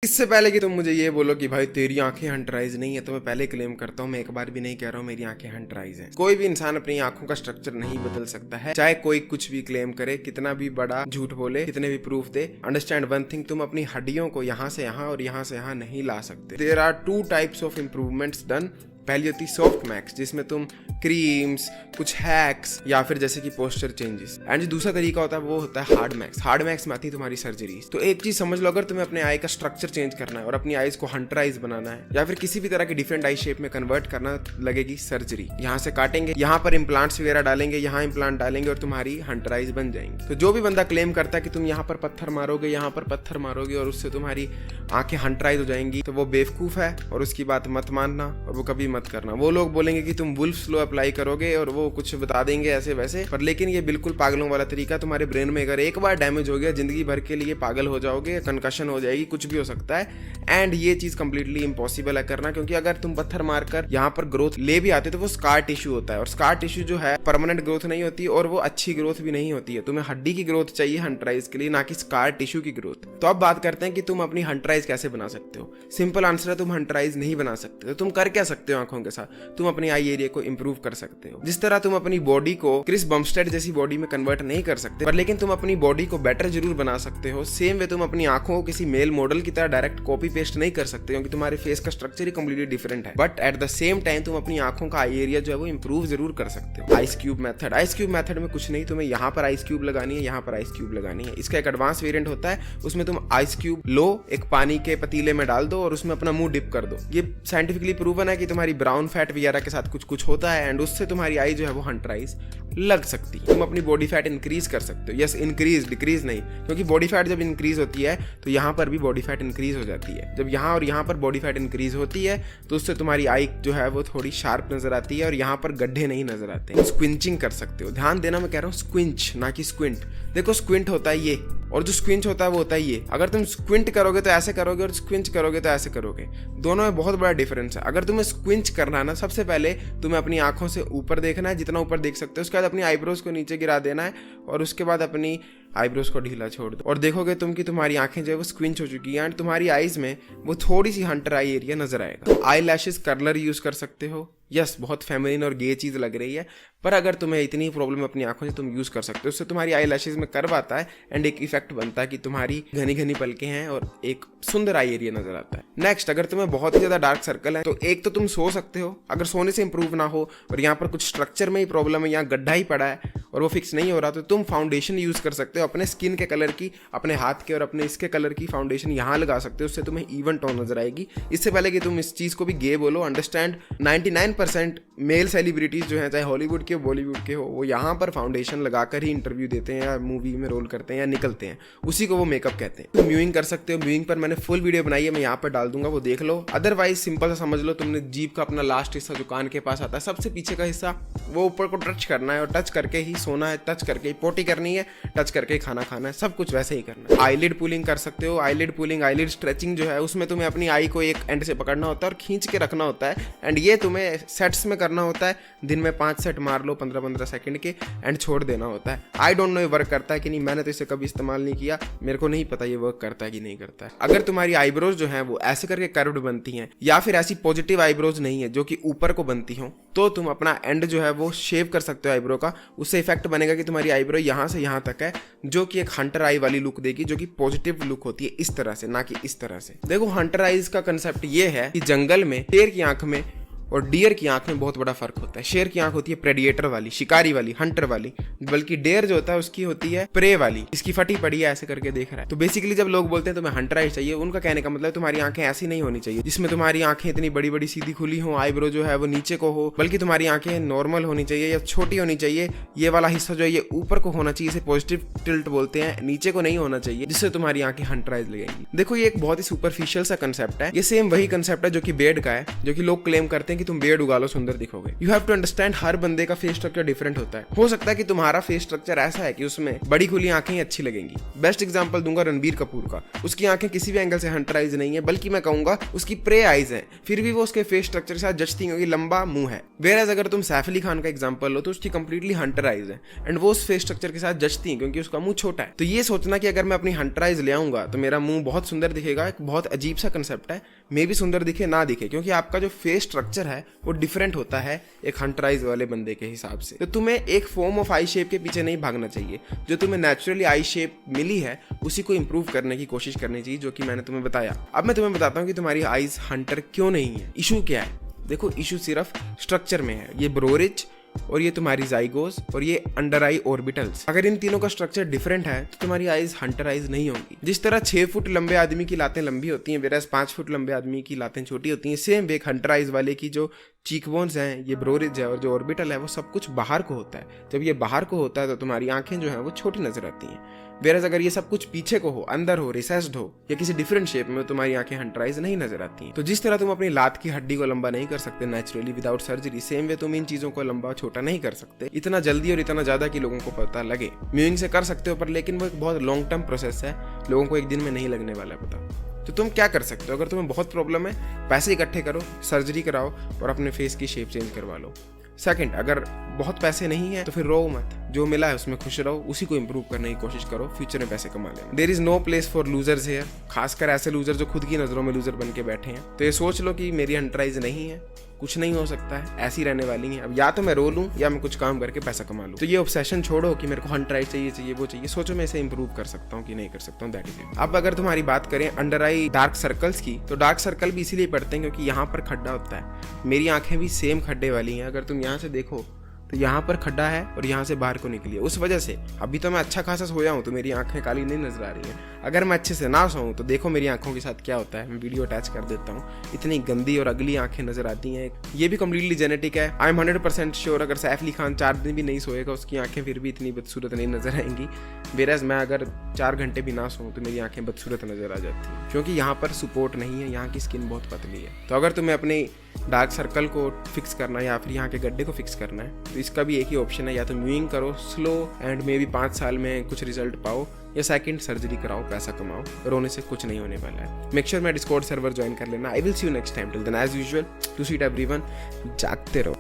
इससे पहले कि तुम मुझे ये बोलो कि भाई तेरी आंखें हंटराइज नहीं है, तो मैं पहले क्लेम करता हूँ, मैं एक बार भी नहीं कह रहा हूँ मेरी आंखें हंटराइज हैं। कोई भी इंसान अपनी आंखों का स्ट्रक्चर नहीं बदल सकता है, चाहे कोई कुछ भी क्लेम करे, कितना भी बड़ा झूठ बोले, कितने भी प्रूफ दे। अंडरस्टैंड वन थिंग, तुम अपनी हड्डियों को यहाँ से यहाँ और यहाँ से यहाँ नहीं ला सकते। There are two types of improvements done. पहली होती है सॉफ्ट मैक्स, जिसमें तुम क्रीम्स, कुछ हैक्स या फिर जैसे कि पोस्चर चेंजेस, एंड जो दूसरा तरीका होता है वो होता है हार्ड मैक्स। हार्ड मैक्स में आती है तुम्हारी सर्जरीज। तो एक चीज समझ लो, अगर तुम्हें अपने आई का स्ट्रक्चर चेंज करना है और अपनी आईज को हंटराइज बनाना है या फिर किसी भी तरह की डिफरेंट आई शेप में कन्वर्ट करना, लगेगी सर्जरी। यहाँ से काटेंगे, यहाँ पर इम्प्लांट्स वगैरह डालेंगे, यहाँ इम्प्लांट डालेंगे और तुम्हारी हंटराइज बन जाएंगी। तो जो भी बंदा क्लेम करता है कि तुम यहाँ पर पत्थर मारोगे, यहाँ पर पत्थर मारोगे और उससे तुम्हारी आंखें हंटराइज हो जाएंगी, तो वो बेवकूफ है और उसकी बात मत मानना और वो कभी मत करना। वो लोग बोलेंगे कि तुम वुल्फ स्लो अप्लाई करोगे और वो कुछ बता देंगे ऐसे वैसे, पर लेकिन ये बिल्कुल पागलों वाला तरीका। तुम्हारे ब्रेन में अगर एक बार डैमेज हो गया, जिंदगी भर के लिए पागल हो जाओगे, कंकशन हो जाएगी, कुछ भी हो सकता है। एंड ये चीज कंप्लीटली इम्पॉसिबल है करना, क्योंकि अगर तुम पत्थर मारकर यहाँ पर ग्रोथ ले भी आते तो वो स्कार टिश्यू होता है, और स्कार टिश्यू जो है परमानेंट ग्रोथ नहीं होती और वो अच्छी ग्रोथ भी नहीं होती है। तुम्हें हड्डी की ग्रोथ चाहिए हंटराइज के लिए, ना कि स्कार टिश्यू की ग्रोथ। तो अब बात करते हैं कि तुम अपनी हंटराइज कैसे बना सकते हो। सिंपल आंसर है, तुम हंटराइज नहीं बना सकते। तो तुम कर क्या सकते हो आंखों के साथ? तुम अपनी आई एरिया को इंप्रूव कर सकते हो। जिस तरह तुम अपनी बॉडी को क्रिस बमस्टेड जैसी बॉडी में कन्वर्ट नहीं कर सकते, पर लेकिन तुम अपनी बॉडी को बेटर जरूर बना सकते हो। सेम वे तुम अपनी आंखों को किसी मेल मॉडल की तरह डायरेक्ट कॉपी पेस्ट नहीं कर सकते, क्योंकि तुम्हारे फेस का स्ट्रक्चर ही कंप्लीटली डिफरेंट है। But at the same time तुम अपनी आंखों का आई एरिया जो है वो इंप्रूव जरूर कर सकते हो। Ice cube method. Ice cube method में कुछ नहीं, तुम्हें यहाँ पर आइस क्यूब लगानी है, यहाँ पर आइस क्यूब लगानी है। इसका एक एडवांस वेरिएंट होता है, उसमें तुम आइस क्यूब लो, एक पानी के पतीले में डाल दो और उसमें अपना मुंह डिप कर दो। ये साइंटिफिकली प्रूवन है कि तुम्हारी ब्राउन फैट वगैरह के साथ कुछ कुछ होता है एंड उससे तुम्हारी आई जो है वो हंटराइज लग सकती है। तुम अपनी बॉडी फैट इंक्रीज कर सकते हो। यस, इंक्रीज, डिक्रीज नहीं, क्योंकि बॉडी फैट जब इंक्रीज होती है तो यहाँ पर भी बॉडी फैट इंक्रीज हो जाती है। जब यहाँ और यहाँ पर बॉडी फैट इंक्रीज होती है तो उससे तुम्हारी आई जो है वो थोड़ी शार्प नजर आती है और यहाँ पर गड्ढे नहीं नजर आते। तुम स्क्विंचिंग कर सकते हो। ध्यान देना, मैं कह रहा हूँ स्क्विंच, ना कि स्क्विंट। देखो, स्क्विंट होता है ये और जो स्क्विंच होता है वो होता है ये। अगर तुम स्क्विंट करोगे तो ऐसे करोगे और स्क्विंच करोगे तो ऐसे करोगे, दोनों में बहुत बड़ा डिफरेंस है। अगर तुम्हें स्क्विंच करना है ना, सबसे पहले तुम्हें अपनी आंखों से ऊपर देखना है, जितना ऊपर देख सकते हो। उसके बाद अपनी आईब्रोज को नीचे गिरा देना है और उसके बाद अपनी आईब्रोज को ढीला छोड़ दो और देखोगे तुम कि तुम्हारी आंखें जो है वो स्क्विंच हो चुकी है एंड तुम्हारी आईज में वो थोड़ी सी हंटर आई एरिया नजर आएगा। आई लैशेस कर्लर यूज कर सकते हो। यस, बहुत फेमिनिन और गे चीज लग रही है, पर अगर तुम्हें इतनी प्रॉब्लम अपनी आंखों से, तुम यूज कर सकते हो। उससे तुम्हारी आई लैशेज में कर्व आता है एंड एक इफेक्ट बनता है कि तुम्हारी घनी घनी पलकें हैं और एक सुंदर आई एरिया नजर आता है। नेक्स्ट, अगर तुम्हें बहुत ही ज्यादा डार्क सर्कल है तो एक तो तुम सो सकते हो। अगर सोने से इंप्रूव ना हो और यहाँ पर कुछ स्ट्रक्चर में ही प्रॉब्लम है, यहाँ गड्ढा ही पड़ा है और वो फिक्स नहीं हो रहा, तो तुम फाउंडेशन यूज कर सकते हो। अपने स्किन के कलर की, अपने हाथ के और अपने इसके कलर की फाउंडेशन यहाँ लगा सकते हो। उससे तुम्हें इवन टोन नजर आएगी। इससे पहले कि तुम इस चीज को भी गे बोलो, अंडरस्टैंड 99% मेल सेलिब्रिटीज जो हैं, चाहे हॉलीवुड के बॉलीवुड के हो, वो यहाँ पर फाउंडेशन लगाकर ही इंटरव्यू देते हैं या मूवी में रोल करते हैं या निकलते हैं। उसी को वो मेकअप कहते हैं। तुम म्यूइंग कर सकते हो। म्यूइंग पर मैंने फुल वीडियो बनाई है, मैं यहाँ पर डाल दूंगा, वो देख लो। अदरवाइज सिंपल सा समझ लो, तुमने जीभ का अपना लास्ट हिस्सा जो कान के पास आता है, सबसे पीछे का हिस्सा, वो ऊपर को टच करना है और टच करके ही सोना है, टच करके ही पोटी करनी है, टच करके ही खाना खाना है, सब कुछ वैसे ही करना है। आईलिड पुलिंग कर सकते हो। आईलिड पुलिंग, आईलिड स्ट्रेचिंग जो है, उसमें तुम्हें अपनी आई को एक एंड से पकड़ना होता है और खींच के रखना होता है एंड ये तुम्हें सेट्स में करना होता है। दिन में 5 सेट मार लो 15-15 सेकंड के एंड छोड़ देना होता है। आई डोंट नो ये वर्क करता है कि नहीं, मैंने तो इसे कभी इस्तेमाल नहीं किया, मेरे को नहीं पता ये वर्क करता है कि नहीं करता है। अगर तुम्हारी आईब्रोज जो है वो ऐसे करके कर्व्ड बनती हैं या फिर ऐसी पॉजिटिव आईब्रोज नहीं है जो कि ऊपर को बनती हो, तो तुम अपना एंड जो है वो शेव कर सकते हो आईब्रो का। उससे इफेक्ट बनेगा कि तुम्हारी आईब्रो यहाँ से यहाँ तक है, जो कि एक हंटर आई वाली लुक देगी, जो कि पॉजिटिव लुक होती है इस तरह से, ना कि इस तरह से। देखो, हंटर आईज का कंसेप्ट ये है कि जंगल में शेर की आंख में और डियर की आंख में बहुत बड़ा फर्क होता है। शेर की आंख होती है प्रेडिएटर वाली, शिकारी वाली, हंटर वाली, बल्कि डियर जो होता है उसकी होती है प्रे वाली। इसकी फटी पड़ी है, ऐसे करके देख रहा है। तो बेसिकली जब लोग बोलते हैं तुम्हें हंटर आई चाहिए, उनका कहने का मतलब तुम्हारी आंखें ऐसी नहीं होनी चाहिए जिसमें तुम्हारी आंखें इतनी बड़ी बड़ी सीधी खुली हो, आईब्रो जो है वो नीचे को हो, बल्कि तुम्हारी आंखें नॉर्मल होनी चाहिए या छोटी होनी चाहिए। ये वाला हिस्सा जो है ये ऊपर को होना चाहिए, इसे पॉजिटिव टिल्ट बोलते हैं, नीचे को नहीं होना चाहिए, जिससे तुम्हारी आंखें हंटराइज लगेंगी। देखो, ये एक बहुत ही सुपरफिशियल सा कंसेप्ट है। ये सेम वही कंसेप्ट है जो कि बेड का है, जो कि लोग क्लेम करते हैं कि तुम बेड उगा लो सुंदर दिखोगे। You have to understand her बंदे का फेस स्ट्रक्चर डिफरेंट होता है। हो सकता है कि तुम्हारा फेस स्ट्रक्चर ऐसा है कि उसमें बड़ी खुली आंखें ही अच्छी लगेंगी। बेस्ट एग्जांपल दूंगा रणबीर कपूर का। उसकी आंखें किसी भी एंगल से हंटराइज नहीं है, बल्कि मैं कहूंगा उसकी प्रे आईज है, फिर भी वो उसके फेस स्ट्रक्चर के साथ जचती है, लंबा मुंह है। वेयर एज अगर तुम सैफ अली खान का एग्जांपल लो तो उसकी कंप्लीटली हंटराइज है एंड वो उस फेस स्ट्रक्चर के साथ जचती है क्योंकि उसका मुंह छोटा है। तो ये सोचना कि अगर मैं अपनी हंटराइज ले आऊंगा तो मेरा मुंह बहुत सुंदर दिखेगा, एक बहुत अजीब सा कंसेप्ट है। मे भी सुंदर दिखे ना दिखे, क्योंकि आपका जो फेस स्ट्रक्चर है वो डिफरेंट होता है एक हंटराइज वाले बंदे के हिसाब से। तो तुम्हें एक फॉर्म ऑफ आई शेप के पीछे नहीं भागना चाहिए। जो तुम्हें नेचुरली आई शेप मिली है उसी को इंप्रूव करने की कोशिश करनी चाहिए, जो कि मैंने तुम्हें बताया। अब मैं तुम्हें बताता हूँ कि तुम्हारी आईज हंटर क्यों नहीं है, इशू क्या है। देखो, इशू सिर्फ स्ट्रक्चर में है। ये ब्रोरिज और ये तुम्हारी जाइगोस और ये अंडर आई ऑर्बिटल्स, अगर इन तीनों का स्ट्रक्चर डिफरेंट है तो तुम्हारी आईज हंटर आईज नहीं होंगी। जिस तरह 6 फुट लंबे आदमी की लातें लंबी होती हैं, वेराज 5 फुट लंबे आदमी की लातें छोटी होती हैं, सेम वे हंटर आईज वाले की जो चीक बोन्स हैं, ये ब्रोरिज है और जो ऑर्बिटल है वो सब कुछ बाहर को होता है। जब ये बाहर को होता है तो तुम्हारी आंखें जो है वो छोटी नजर आती हैं। वेराज अगर ये सब कुछ पीछे को हो, अंदर हो, रिसेस्ड हो या किसी डिफरेंट शेप में, तुम्हारी आंखें हंटराइज नहीं नजर आती हैं। तो जिस तरह तुम अपनी लात की हड्डी को लंबा नहीं कर सकते naturally without surgery, same way तुम इन चीजों को लंबा छोटा नहीं कर सकते इतना जल्दी और इतना ज्यादा कि लोगों को पता लगे। म्यूइंग से कर सकते हो पर लेकिन वो एक बहुत लॉन्ग टर्म प्रोसेस है, लोगों को एक दिन में नहीं लगने वाला है पता। तो तुम क्या कर सकते हो, अगर तुम्हें बहुत प्रॉब्लम है, पैसे इकट्ठे करो, सर्जरी कराओ और अपने फेस की शेप चेंज करवा लो। सेकंड, अगर बहुत पैसे नहीं है तो फिर रो मत, जो मिला है उसमें खुश रहो, उसी को इंप्रूव करने की कोशिश करो, फ्यूचर में पैसे कमा लेना। There is no place for losers here, खासकर ऐसे लूजर जो खुद की नजरों में लूजर बन के बैठे हैं। तो ये सोच लो कि मेरी हंटराइज नहीं है, कुछ नहीं हो सकता है, ऐसी रहने वाली है। अब या तो मैं रो लूं या मैं कुछ काम करके पैसा कमा लूं। तो ये ऑब्सेशन छोड़ो कि मेरे को हंटराइज चाहिए वो चाहिए, सोचो मैं इसे इंप्रूव कर सकता हूँ कि नहीं कर सकता हूँ, दैट इज इट। अब अगर तुम्हारी बात करें अंडर आई डार्क सर्कल्स की, तो डार्क सर्कल भी इसीलिए पड़ते हैं क्योंकि यहाँ पर खड्डा होता है। मेरी आंखें भी सेम खड्डे वाली हैं, अगर तुम यहाँ से देखो तो यहाँ पर खड्डा है और यहाँ से बाहर को निकली है। उस वजह से अभी तो मैं अच्छा खासा सोया हूँ तो मेरी आंखें काली नहीं नजर आ रही हैं। अगर मैं अच्छे से ना सोऊं तो देखो मेरी आंखों के साथ क्या होता है, मैं वीडियो अटैच कर देता हूँ। इतनी गंदी और अगली आंखें नजर आती हैं। ये भी कम्प्लीटली जेनेटिक है। आई एम 100% श्योर अगर सैफ अली खान 4 दिन भी नहीं सोएगा उसकी आंखें फिर भी इतनी बदसूरत नहीं नजर आएंगी। वेराज मैं अगर 4 घंटे भी ना सोऊं तो मेरी आंखें बदसूरत नजर आ जाती हैं, क्योंकि यहाँ पर सपोर्ट नहीं है, यहाँ की स्किन बहुत पतली है। तो अगर तुम्हें अपने डार्क सर्कल को फिक्स करना है या फिर यहाँ के गड्ढे को फिक्स करना है तो इसका भी एक ही ऑप्शन है, या तो म्यूइंग करो स्लो एंड मे बी 5 साल में कुछ रिजल्ट पाओ, या सेकंड सर्जरी कराओ, पैसा कमाओ, रोने से कुछ नहीं होने वाला है। मेक श्योर मैं डिस्कॉर्ड सर्वर ज्वाइन कर लेना। I will see you next time. Till then as usual, to seat everyone, जागते रहो।